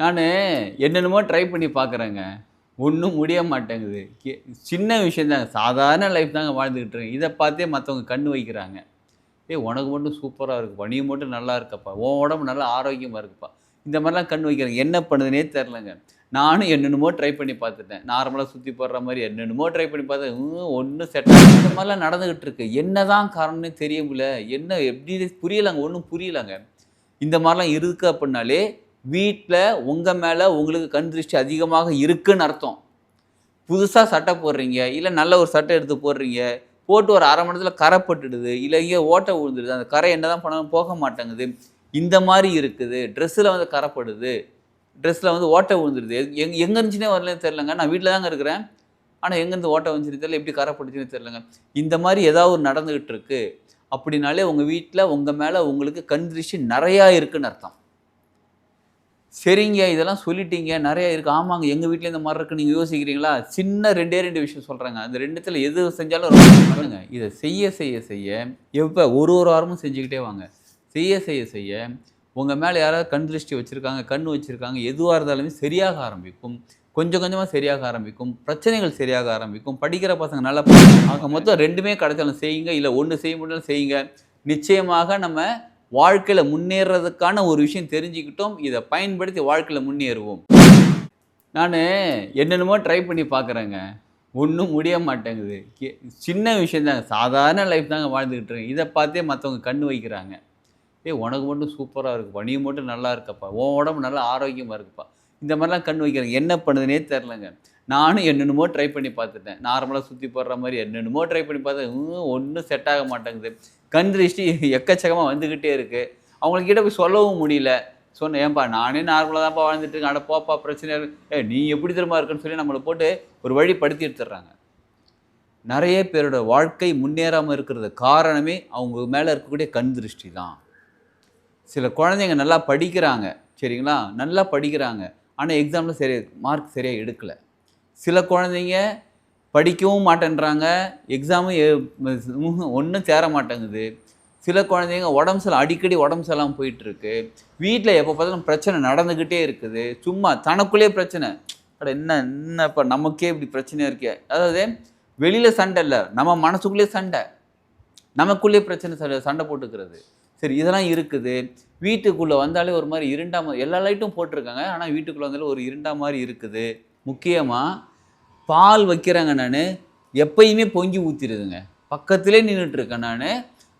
நான் என்னென்னமோ ட்ரை பண்ணி பார்க்குறேங்க. ஒண்ணும் முடிய மாட்டேங்குது. சின்ன விஷயம் தாங்க. சாதாரண லைஃப் தாங்க வாழ்ந்துகிட்டு இருக்கேன். இத பார்த்தே மத்தவங்க கண்ணு வைக்கிறாங்க. "ஏய் உனக்கு மட்டும் சூப்பரா இருக்குப்பா. நீ மட்டும் நல்லா இருக்கப்பா. உன் உடம்பு நல்லா ஆரோக்கியமா இருக்குப்பா." இந்த மாரிலாம் கண்ணு வைக்கிறாங்க. என்ன பண்ணுதுன்னே தெரிலங்க. நானும் என்னென்னமோ ட்ரை பண்ணி பார்த்துட்டேன். நார்மலா சுத்தி போடுற மாரி என்னென்னமோ ட்ரை பண்ணி பார்த்தேன். ஒண்ணும் செட் ஆகல. இந்த மாரிலாம் நடந்துகிட்டு இருக்கு. என்னதான் காரணம்னே தெரிய முடியல. என்ன எப்படி புரியலங்க. ஒண்ணும் புரியலங்க. இந்த மாரிலாம் இருக்கு அப்டின்னாலே, வீட்ல உங்க மேல உங்களுக்கு கண் திருஷ்டி அதிகமாக இருக்குன்னு அர்த்தம். புதுசா சட்டை போடுறீங்க, இல்ல நல்ல ஒரு சட்டை எடுத்து போடுறீங்க. போட்டு ஒரு 1/2 மணி நேரத்துல கரை பட்டுடுது. இல்ல எங்கேயோ ஓட்டை விழுந்துருது. அந்த கரை என்னதான் பண்ணாலும் போக மாட்டேங்குது. இந்த மாரி இருக்குது. ட்ரெஸ்ஸுல வந்து கரை படுது. ட்ரெஸ்ல வந்து ஓட்டை விழுந்துருது. எங்க இருந்துச்சுன்னே வரலன்னு தெரியலங்க. நான் வீட்ல தாங்க இருக்கிறேன். ஆனா எங்கேருந்து ஓட்டை வந்துச்சுன்னு தெரியல. எப்படி கரை பட்டுச்சுன்னு தெரியலங்க. இந்த மாரி ஏதாவது ஒரு நடந்துகிட்டு இருக்கு. அப்படின்னாலே உங்க வீட்ல உங்க மேல உங்களுக்கு கண் திருஷ்டி நெறையா இருக்குன்னு அர்த்தம். சரிங்க. இதெல்லாம் சொல்லிட்டீங்க. நெறைய இருக்கு. ஆமாங்க. எங்க வீட்ல இந்த மாரி இருக்குன்னு நீங்க யோசிக்கிறீங்களா? சின்ன 2 விஷயம் சொல்றேங்க. அந்த 2த்துல எது செஞ்சாலும் ரொம்ப பண்ணுங்க. இத செய்ய ஒரு வாரமும் செஞ்சுக்கிட்டே வாங்க. செய்ய உங்க மேல யாராவது கண் திருஷ்டி வச்சிருக்காங்க, கண் வச்சிருக்காங்க. எதுவா இருந்தாலுமே சரியாக ஆரம்பிக்கும். கொஞ்சம் கொஞ்சமா சரியாக ஆரம்பிக்கும். பிரச்சனைகள் சரியாக ஆரம்பிக்கும். படிக்கிற பசங்க நல்லா ஆக மொத்தம் 2மே கிடைச்சாலும் செய்யுங்க. இல்ல 1 செய்ய முடியலனாலும் செய்யுங்க. நிச்சயமாக நம்ம வாழ்க்கையில முன்னேறதுக்கான ஒரு விஷயம் தெரிஞ்சுக்கிட்டோம். இத பயன்படுத்தி வாழ்க்கையில முன்னேறுவோம். நானு என்னென்னமோ ட்ரை பண்ணி பார்க்குறேங்க. ஒண்ணும் முடிய மாட்டேங்குது. சின்ன விஷயம் தாங்க. சாதாரண லைஃப் தாங்க வாழ்ந்துகிட்டு இருக்கேன். இத பார்த்தே மத்தவங்க கண்ணு வைக்கிறாங்க. "ஏய் உனக்கு மட்டும் சூப்பரா இருக்குப்பா. நீ மட்டும் நல்லா இருக்கப்பா. உன் உடம்பு நல்லா ஆரோக்கியமா இருக்குப்பா." இந்த மாரிலாம் கண்ணு வைக்கிறாங்க. என்ன பண்ணுதுன்னே தெரிலங்க. நானும் என்னென்னமோ ட்ரை பண்ணி பார்த்துட்டேன். நார்மலா சுத்தி போடுற மாரி என்னென்னமோ ட்ரை பண்ணி பார்த்தேன். ஒண்ணும் செட் ஆக மாட்டேங்குது. கண் திருஷ்டி எக்கச்சக்கமா வந்துகிட்டே இருக்கு. அவங்ககிட்ட போய் சொல்லவும் முடியல. சொன்னேன், "ஏன்பா நானே நார்மலா தான்ப்பா வாழ்ந்துட்டு இருக்கேன். அட போப்பா பிரச்சனையா இருக்கு." "ஏய் நீ எப்படி தெரியுமா இருக்கன்னு" சொல்லி நம்மள போட்டு ஒரு வழி படுத்தி எடுத்துடுறாங்க. நெறைய பேரோட வாழ்க்கை முன்னேறாம இருக்கிறதுக்கு காரணமே அவங்க மேல இருக்கக்கூடிய கண் திருஷ்டி தான். சில குழந்தைங்க நல்லா படிக்கிறாங்க. சரிங்களா? நல்லா படிக்கிறாங்க. ஆனா எக்ஸாம்ல மார்க் சரியா எடுக்கல. சில குழந்தைங்க படிக்கவும் மாட்டேன்றாங்க. எக்ஸாமும் ஒண்ணும் சேர மாட்டேங்குது. சில குழந்தைங்க அடிக்கடி உடம்பு சரியில்லாம போயிட்டுருக்கு. வீட்ல எப்ப பார்த்தாலும் பிரச்சனை நடந்துகிட்டே இருக்குது. சும்மா தனக்குள்ளேயே பிரச்சனை. அட என்னப்பா நமக்கே இப்படி பிரச்சனையா இருக்கே. அதாவது வெளியில சண்டை இல்ல. நம்ம மனசுக்குள்ளேயே சண்டை. நமக்குள்ளேயே பிரச்சனை சண்டை போட்டுக்கிறது. சரி இதெல்லாம் இருக்குது. வீட்டுக்குள்ள வந்தாலே ஒரு மாரி எல்லா லைட்டும் போட்டிருக்காங்க. ஆனா வீட்டுக்குள்ள வந்தாலே ஒரு இருண்டா மாரி இருக்குது. முக்கியமா பால் வைக்கிறேங்க நானு. எப்பயுமே பொங்கி ஊத்திருதுங்க. பக்கத்திலேயே நின்னுட்டு இருக்கேன் நானு.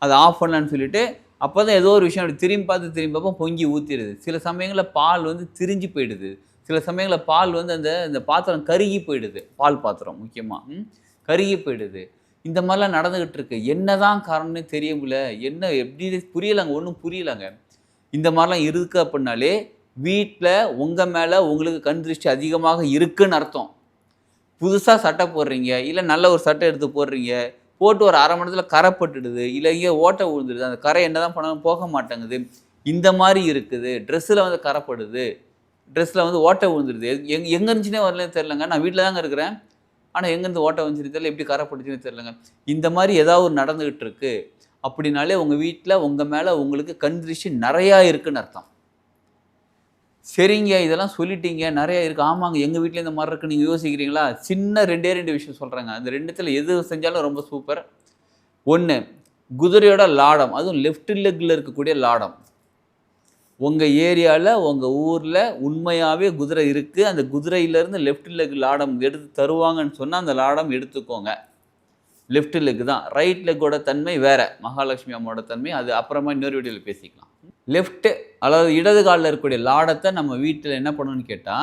அத ஆஃப் பண்ணலான்னு சொல்லிட்டு, அப்பதான் ஏதோ ஒரு விஷயம் அப்படி திரும்பி பார்ப்போம் பொங்கி ஊத்திருது. சில சமயங்கள்ல பால் வந்து திரிஞ்சு போயிடுது. சில சமயங்கள்ல பால் வந்து அந்த பாத்திரம் கருகி போயிடுது. பால் பாத்திரம் முக்கியமா. கருகி போயிடுது. இந்த மாரிலாம் நடந்துகிட்டு இருக்கு. என்னதான் காரணம்னே தெரிய முடியல. எப்படி புரியலங்க. ஒண்ணும் புரியலங்க. இந்த மாரிலாம் இருக்கு அப்டின்னாலே, வீட்ல உங்க மேல உங்களுக்கு கண் திருஷ்டி அதிகமாக இருக்குன்னு அர்த்தம். புதுசா சட்டை போடுறீங்க, இல்ல நல்ல ஒரு சட்டை எடுத்து போடுறீங்க. போட்டு ஒரு 1/2 மணி நேரத்துல கரை பட்டுடுது. இல்ல எங்கேயோ ஓட்டை விழுந்துருது. அந்த கரை என்னதான் பண்ணாலும் போக மாட்டேங்குது. இந்த மாரி இருக்குது. ட்ரெஸ்ஸுல வந்து கரை படுது. ட்ரெஸ்ல வந்து ஓட்டை விழுந்துருது. எங்க இருந்துச்சுன்னே வரலன்னு தெரியலங்க. நான் வீட்ல தாங்க இருக்கிறேன். ஆனா எங்கேருந்து ஓட்டை வந்துச்சுன்னு தெரியல. எப்படி கரை பட்டுச்சுன்னு தெரியலங்க. இந்த மாரி ஏதாவது ஒரு நடந்துகிட்டு இருக்கு. அப்படின்னாலே உங்க வீட்ல உங்க மேல உங்களுக்கு கண் திருஷ்டி நெறையா இருக்குன்னு அர்த்தம். சரிங்க. இதெல்லாம் சொல்லிட்டீங்க. நெறைய இருக்கு. ஆமாங்க. எங்க வீட்ல இந்த மாரி இருக்குன்னு நீங்க யோசிக்கிறீங்களா? சின்ன 2 விஷயம் சொல்றேங்க. அந்த 2த்துல எது செஞ்சாலும் ரொம்ப சூப்பர். 1 குதிரையோட லாடம். அதுவும் லெஃப்ட் லெக்ல இருக்கக்கூடிய லாடம். உங்க ஏரியால, உங்க ஊர்ல உண்மையாவே குதிரை இருக்கு. அந்த குதிரையிலிருந்து லெஃப்ட் லெக் லாடம் எடுத்து தருவாங்கன்னு சொன்னா, அந்த லாடம் எடுத்துக்கோங்க. லெஃப்ட் லெக் தான். ரைட் லெக்கோட தன்மை வேற. மகாலட்சுமி அம்மாவோட தன்மை. அது அப்புறமா இன்னொரு வீடியோல பேசிக்கலாம். லெஃப்ட் அதாவது இடது கால்ல இருக்கக்கூடிய லாடத்த நம்ம வீட்ல என்ன பண்ணணும்னு கேட்டா,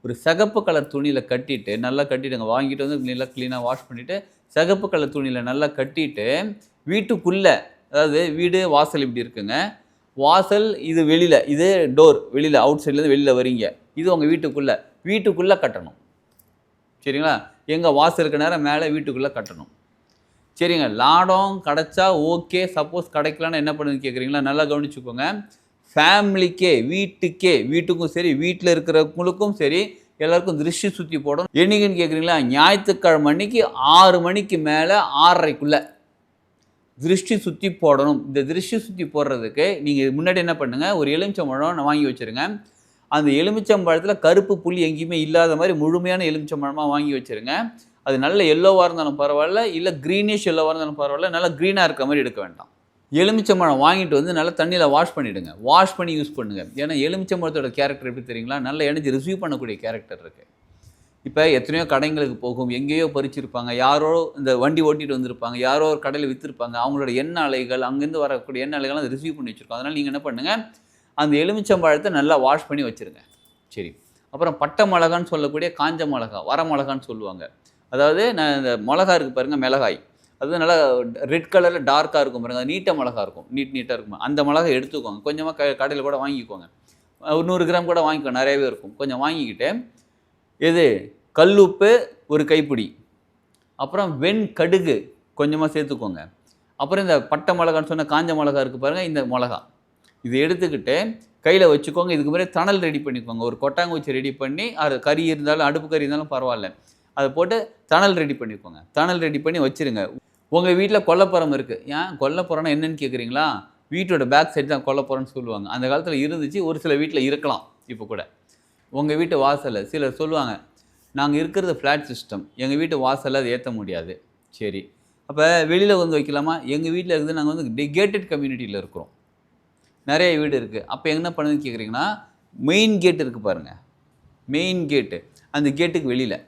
ஒரு சிகப்பு கலர் துணியில கட்டிட்டு, நல்லா கட்டிடுங்க. வாங்கிட்டு வந்து நல்லா கிளீனா வாஷ் பண்ணிட்டு, சிகப்பு கலர் துணியில நல்லா கட்டிட்டு, வீட்டுக்குள்ள அதாவது வீடு வாசல் இப்படி இருக்குங்க. வாசல் இது வெளியில. இது டோர் வெளியில அவுட் சைட்லேருந்து வெளியில வரீங்க. இது உங்க வீட்டுக்குள்ள. வீட்டுக்குள்ள கட்டணும். சரிங்களா? எங்க வாசல் இருக்க நேரம் மேல வீட்டுக்குள்ள கட்டணும். சரிங்க. லாடம் கிடைச்சா ஓகே. சப்போஸ் கிடைக்கலன்னா என்ன பண்ணுதுன்னு கேட்குறீங்களா? நல்லா கவனிச்சுக்கோங்க. ஃபேமிலிக்கே, வீட்டுக்கும் சரி, வீட்ல இருக்கிறவங்களுக்கும் சரி, எல்லாருக்கும் திருஷ்டி சுத்தி போடணும். என்னைக்குன்னு கேட்குறீங்களா? ஞாயித்துக்கிழமை அன்னைக்கு 6 மணிக்கு மேல 6:30க்குள்ள திருஷ்டி சுத்தி போடணும். இந்த திருஷ்டி சுத்தி போடுறதுக்கு நீங்க முன்னாடி என்ன பண்ணுங்க, ஒரு எலுமிச்சம்பழம் வாங்கி வச்சுருங்க. அந்த எலுமிச்சம்பழத்தில் கருப்பு புள்ளி எங்கேயுமே இல்லாத மாதிரி முழுமையான எலுமிச்சம்பழமாக வாங்கி வச்சுருங்க. அது நல்ல எல்லோவாக இருந்தாலும் பரவாயில்ல, இல்லை க்ரீனிஷ் எல்லோவாக இருந்தாலும் பரவாயில்ல, நல்லா க்ரீனாக இருக்க மாதிரி எடுக்க வேண்டாம். எலுமிச்சம்பழம் வாங்கிட்டு வந்து நல்லா தண்ணியில் வாஷ் பண்ணிவிடுங்க. வாஷ் பண்ணி யூஸ் பண்ணுங்கள். ஏன்னா எலுமிச்சம்பழத்தோட கேரக்டர் எப்படி தெரியுங்களா? நல்ல எனர்ஜி ரிசீவ் பண்ணக்கூடிய கேரக்டர் இருக்குது. இப்போ எத்தனையோ கடைங்களுக்கு போகும், எங்கேயோ பறிச்சிருப்பாங்க, யாரோ இந்த வண்டி ஓட்டிகிட்டு வந்திருப்பாங்க, யாரோ ஒரு கடையில் விற்றுருப்பாங்க, அவங்களோட எண்ணெய் அலைகள், அங்கேருந்து வரக்கூடிய எண்ணெய் அலைகள் அதை ரிசீவ் பண்ணி வச்சுருக்கோம். அதனால் நீங்கள் என்ன பண்ணுங்கள், அந்த எலுமிச்சம்பழத்தை நல்லா வாஷ் பண்ணி வச்சுருங்க. சரி, அப்புறம் பட்டை மிளகான்னு சொல்லக்கூடிய காஞ்ச மிளகா, வர மிளகான்னு சொல்லுவாங்க. அதாவது நான் இந்த மிளகா இருக்குது பாருங்கள், மிளகாய், அது நல்லா ரெட் கலரில் டார்க்காக இருக்கும் பாருங்கள், அது நீட்ட மிளகா இருக்கும், நீட்டாக இருக்கும். அந்த மிளகா எடுத்துக்கோங்க, கொஞ்சமாக கடையில் கூட வாங்கிக்கோங்க, ஒரு 100 கிராம் கூட வாங்கிக்கோங்க, நிறையவே இருக்கும். கொஞ்சம் வாங்கிக்கிட்டு எது கல்லுப்பு ஒரு கைப்பிடி, அப்புறம் வெண்கடுகு கொஞ்சமாக சேர்த்துக்கோங்க, அப்புறம் இந்த பட்டை மிளகான்னு சொன்ன காஞ்ச மிளகா இருக்குது பாருங்கள், இந்த மிளகா இது எடுத்துக்கிட்டு கையில் வச்சுக்கோங்க. இதுக்கு முன்னாடி தணல் ரெடி பண்ணிக்கோங்க, ஒரு கொட்டாங்குச்சி ரெடி பண்ணி, அது கறி இருந்தாலும் அடுப்பு கறி இருந்தாலும் பரவாயில்ல, அதை போட்டு தணல் ரெடி பண்ணிக்கோங்க. தணல் ரெடி பண்ணி வச்சுருங்க. உங்கள் வீட்டில் கொல்லைப்புறம் இருக்குது. ஏன் கொல்லைப்புறம்னா என்னென்னு கேட்குறீங்களா? வீட்டோட பேக் சைடு தான் கொல்லைப்புறம்னு சொல்லுவாங்க. அந்த காலத்தில் இருந்துச்சு, ஒரு சில வீட்டில் இருக்கலாம் இப்போ கூட. உங்கள் வீட்டு வாசலில் சிலர் சொல்லுவாங்க, நாங்கள் இருக்கிறது ஃப்ளாட் சிஸ்டம், எங்கள் வீட்டு வாசலில் அதை ஏற்ற முடியாது. சரி, அப்போ வெளியில் வந்து வைக்கலாமா? எங்கள் வீட்டில் இருக்குது, நாங்கள் வந்து கேட்டட் கம்யூனிட்டியில் இருக்கிறோம், நிறைய வீடு இருக்குது. அப்போ என்ன பண்ணுதுன்னு கேட்குறீங்கன்னா, மெயின் கேட் இருக்குது பாருங்கள், மெயின் கேட்டு, அந்த கேட்டுக்கு வெளியில்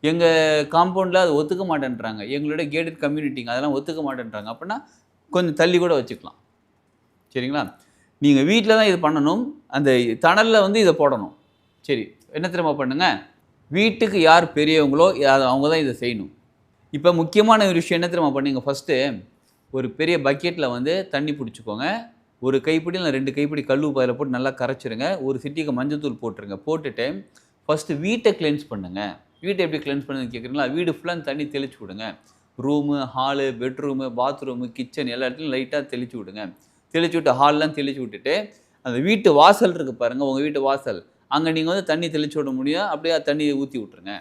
எங்கள் காம்பவுண்டில் அது ஒத்துக்க மாட்டேன்றாங்க, எங்களோட கேட்டட் கம்யூனிட்டிங்க அதெல்லாம் ஒத்துக்க மாட்டேன்றாங்க. அப்படின்னா கொஞ்சம் தள்ளி கூட வச்சுக்கலாம். சரிங்களா? நீங்கள் வீட்டில் தான் இது பண்ணணும், அந்த தணலில் வந்து இதை போடணும். சரி, என்ன திரும்ப பண்ணுங்கள், வீட்டுக்கு யார் பெரியவங்களோ அவங்க தான் இதை செய்யணும். இப்போ முக்கியமான ஒரு விஷயம் என்ன திரும்ப பண்ணுங்க, ஃபஸ்ட்டு ஒரு பெரிய பக்கெட்டில் வந்து தண்ணி பிடிச்சிக்கோங்க, ஒரு கைப்பிடி இல்லை 2 கைப்பிடி கல் உப்பு அதில் போட்டு நல்லா கரைச்சிருங்க, ஒரு சிட்டிக்கு மஞ்சத்தூள் போட்டுருங்க. போட்டுட்டு ஃபஸ்ட்டு வீட்டை கிளென்ஸ் பண்ணுங்கள். வீட்டை எப்படி கிளென்ஸ் பண்ணுன்னு கேட்குறீங்களா? வீடு ஃபுல்லாக தண்ணி தெளிச்சு விடுங்க. Room, hall, bedroom, bathroom, kitchen எல்லா இடத்துலையும் லைட்டாக தெளிச்சு விடுங்க. தெளிச்சு விட்டு ஹால்லாம் தெளிச்சு விட்டுட்டு அந்த வீட்டு வாசல் இருக்குது பாருங்கள், உங்கள் வீட்டு வாசல், அங்கே நீங்கள் வந்து தண்ணி தெளிச்சு விட முடியும், அப்படியே தண்ணி ஊற்றி விட்ருங்க.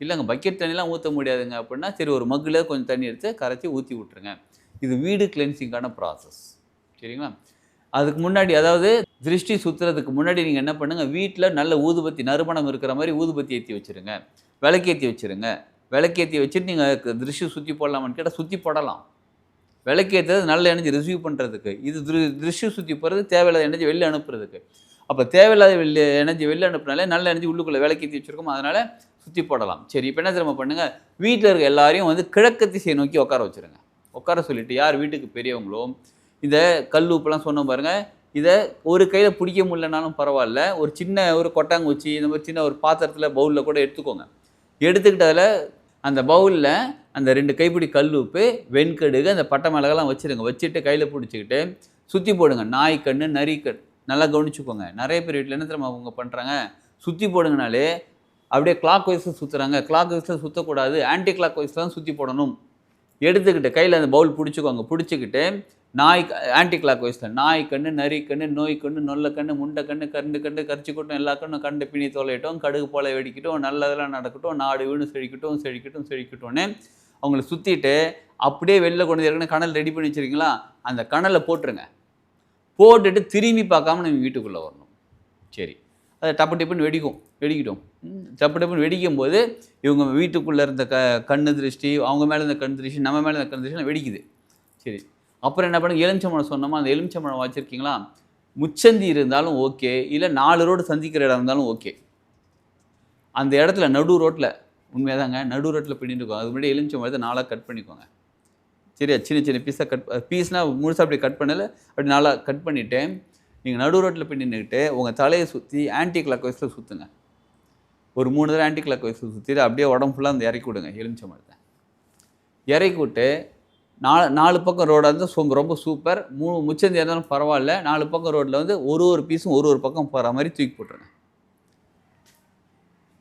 இல்லைங்க பக்கெட் தண்ணிலாம் ஊற்ற முடியாதுங்க அப்படின்னா, சரி ஒரு மக்கில் கொஞ்சம் தண்ணி எடுத்து கரைச்சி ஊற்றி விட்ருங்க. இது வீடு கிளென்சிங்கான ப்ராசஸ். சரிங்களா? அதுக்கு முன்னாடி, அதாவது திருஷ்டி சுற்றுறதுக்கு முன்னாடி நீங்கள் என்ன பண்ணுங்கள், வீட்டில் நல்ல ஊதுபத்தி நறுமணம் இருக்கிற மாதிரி ஊதுபத்தி ஏற்றி வச்சுருங்க, விளக்கேற்றி வச்சுருங்க. விளக்கேற்றி வச்சுட்டு நீங்கள் திருஷ்டி சுற்றி போடலாமான்னு கேட்டால் சுற்றி போடலாம். விளக்கேற்றுறது நல்ல எனர்ஜி ரிசீவ் பண்ணுறதுக்கு, இது திருஷ்டி சுற்றி போகிறது தேவையில்லாத எனர்ஜி வெளில அனுப்புறதுக்கு. அப்போ தேவையில்லாத எனர்ஜி வெளில அனுப்புனாலே நல்ல எனர்ஜி உள்ளுக்குள்ளே விளக்கேற்றி வச்சுருக்கோம், அதனால் சுற்றி போடலாம். சரி, இப்போ என்ன திரும்ப பண்ணுங்கள், வீட்டில் இருக்க எல்லாரையும் வந்து கிழக்கு திசையை நோக்கி உட்கார வச்சுருங்க. உட்கார சொல்லிவிட்டு யார் வீட்டுக்கு பெரியவங்களோ இந்த கல் உப்புலாம் சொன்ன பாருங்கள், இதை ஒரு கையில் பிடிக்க முடியலனாலும் பரவாயில்ல, ஒரு சின்ன ஒரு கொட்டாங்குச்சி இந்த மாதிரி சின்ன ஒரு பாத்திரத்தில் பவுலில் கூட எடுத்துக்கோங்க. எடுத்துக்கிட்டு அதில் அந்த பவுலில் அந்த 2 கைப்பிடி கல் உப்பு, வெண்கடுகு, அந்த பட்டை மிளகாலாம் வச்சுருங்க. வச்சுட்டு கையில் பிடிச்சிக்கிட்டு சுற்றி போடுங்க. நாய் கண்ணு, நரி கண் நல்லா கவனிச்சுக்கோங்க. நிறைய பேர் வீட்டில் என்ன தெரியுமா அவங்க பண்ணுறாங்க, சுற்றி போடுங்கனாலே அப்படியே கிளாக் வைஸில் சுற்றுறாங்க. கிளாக் வைஸில் சுற்றக்கூடாது, ஆன்டி கிளாக் வைஸில் தான் சுற்றி போடணும். எடுத்துக்கிட்டு கையில் அந்த பவுல் பிடிச்சிக்கோங்க. பிடிச்சிக்கிட்டு ஆன்டி கிளாக் வைஸில் நாய் கண்ணு, நரி கண்ணு, நோய் கண்ணு, நொல்லை கண்ணு, முண்டை கண்ணு, கண்டு கண்டு கரிச்சி கொட்டும், எல்லா கண்ணும் கண்டு பிணி தொலையட்டும், கடுகு போல வெடிக்கட்டும், நல்லதெல்லாம் நடக்கட்டும், நாடு வீணு செழிக்கட்டும் செழிக்கட்டும் செழிக்கட்டும்னு அவங்கள சுற்றிட்டு அப்படியே வெளில கொண்டு ஏற்கனவே கணல் ரெடி பண்ணி வச்சுருக்கீங்களா, அந்த கணலை போட்டுருங்க. போட்டுட்டு திரும்பி பார்க்காம நம்ம வீட்டுக்குள்ளே வரணும். சரி, அதை டப்பு டிப்புன்னு வெடிக்கட்டும். டப்பு டப்புன்னு வெடிக்கும் போது இவங்க வீட்டுக்குள்ளே இருந்த கண்ணு திருஷ்டி, அவங்க மேலே இருந்த கண் திருஷ்டி, நம்ம மேலே இருந்த கண் திருஷ்டி வெடிக்குது. சரி, அப்புறம் என்ன பண்ணுங்க, எலுமிச்சம்பழம் சொன்னோமா, அந்த எலுமிச்சம்பழம் வச்சுருக்கீங்களா, முச்சந்தி இருந்தாலும் ஓகே, இல்லை 4 ரோடு சந்திக்கிற இடம் இருந்தாலும் ஓகே, அந்த இடத்துல நடு ரோட்டில், உண்மையாதாங்க நடு ரோட்டில் பின்னிட்டுக்கோங்க. அது முன்னாடி எலுமிச்சம்பழத்தை 4ஆக கட் பண்ணிக்கோங்க. சரியா, சின்ன சின்ன பீஸாக பீஸ்னால் முழுசாக அப்படி கட் பண்ணலை, அப்படி 4ஆக கட் பண்ணிவிட்டு நீங்கள் நடு ரோட்டில் போய் நின்றுக்கிட்டு உங்கள் தலையை சுற்றி ஆன்டி கிளாக் வைஸில் சுற்றுங்க. ஒரு 3 தடவை ஆன்டி கிளாக் வைஸில் சுற்றிட்டு அப்படியே உடம்பு ஃபுல்லாக அந்த இறக்கி விடுங்க. எலுமிச்சம்பழத்தை இறக்கி விட்டு 4 பக்கம் ரோடாக இருந்தால் ரொம்ப சூப்பர். முச்சந்தி இருந்தாலும் பரவாயில்ல. 4 பக்கம் ரோட்டில் வந்து ஒரு பீஸும் ஒரு பக்கம் போகிற மாதிரி தூக்கி போட்டுருங்க.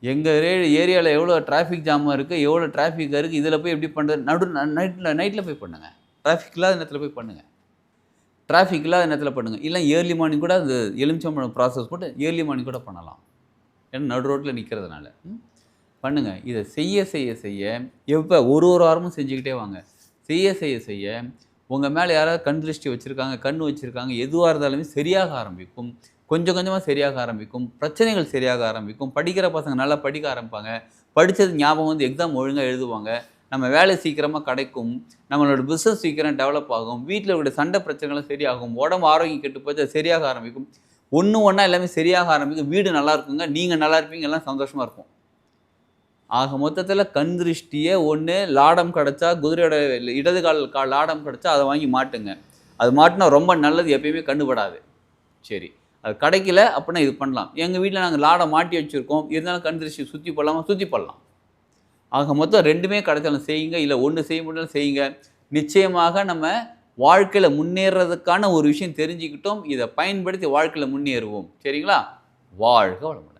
எங்கள் ஏரியாவில் எவ்வளோ டிராஃபிக் ஜாமாக இருக்குது, எவ்வளோ டிராஃபிக்காக இருக்குது, இதில் போய் எப்படி பண்ணுறது, நைட்டில் போய் பண்ணுங்கள். டிராஃபிக் இல்லாத நேரத்தில் போய் பண்ணுங்கள். டிராஃபிக் இல்லாத நேரத்தில் பண்ணுங்கள். இல்லை ஏர்லி மார்னிங் கூட அந்த எலுமிச்சம்பழம் ப்ராசஸ் போட்டு ஏர்லி மார்னிங் கூட பண்ணலாம். ஏன்னா நடு ரோட்டில் நிற்கிறதுனால பண்ணுங்கள். இதை செய்ய எப்போ ஒரு வாரமும் செஞ்சுக்கிட்டே வாங்க. செய்ய உங்கள் மேலே யாராவது கண் திருஷ்டி வச்சுருக்காங்க, கண் வச்சுருக்காங்க, எதுவாக இருந்தாலுமே சரியாக ஆரம்பிக்கும். கொஞ்சம் கொஞ்சமாக சரியாக ஆரம்பிக்கும், பிரச்சனைகள் சரியாக ஆரம்பிக்கும், படிக்கிற பசங்க நல்லா படிக்க ஆரம்பிப்பாங்க, படித்தது ஞாபகம் வந்து எக்ஸாம் ஒழுங்காக எழுதுவாங்க, நம்ம வேலை சீக்கிரமாக கிடைக்கும், நம்மளோட பிஸ்னஸ் சீக்கிரம் டெவலப் ஆகும், வீட்டில் இருக்கிற சண்டை பிரச்சனைகளும் சரியாகும், உடம்பு ஆரோக்கியம் கெட்டு போச்சு அது சரியாக ஆரம்பிக்கும், ஒன்றா எல்லாமே சரியாக ஆரம்பிக்கும், வீடு நல்லா இருக்குங்க, நீங்கள் நல்லா இருப்பீங்க, எல்லாம் சந்தோஷமாக இருக்கும். ஆக மொத்தத்தில் கண் திருஷ்டியை ஒன்று லாடம் கிடச்சா குதிரையோட இடது கால் லாடம் கிடச்சா அதை வாங்கி மாட்டுங்க. அது மாட்டினா ரொம்ப நல்லது, எப்பயுமே கண்டுபடாது. சரி, அது கிடைக்கல அப்படின்னா இது பண்ணலாம். எங்கள் வீட்டில் நாங்கள் லாடம் மாட்டி வச்சுருக்கோம், இருந்தாலும் கண் திருஷ்டி சுற்றி போடலாமா, சுற்றி போடலாம். ஆக மொத்தம் ரெண்டுமே கிடைச்சாலும் செய்யுங்க, இல்லை ஒன்று செய்ய முடியல செய்யுங்க. நிச்சயமாக நம்ம வாழ்க்கையில் முன்னேறதுக்கான ஒரு விஷயம் தெரிஞ்சுக்கிட்டோம், இதை பயன்படுத்தி வாழ்க்கையில் முன்னேறுவோம். சரிங்களா? வாழ்க வளமுடன்.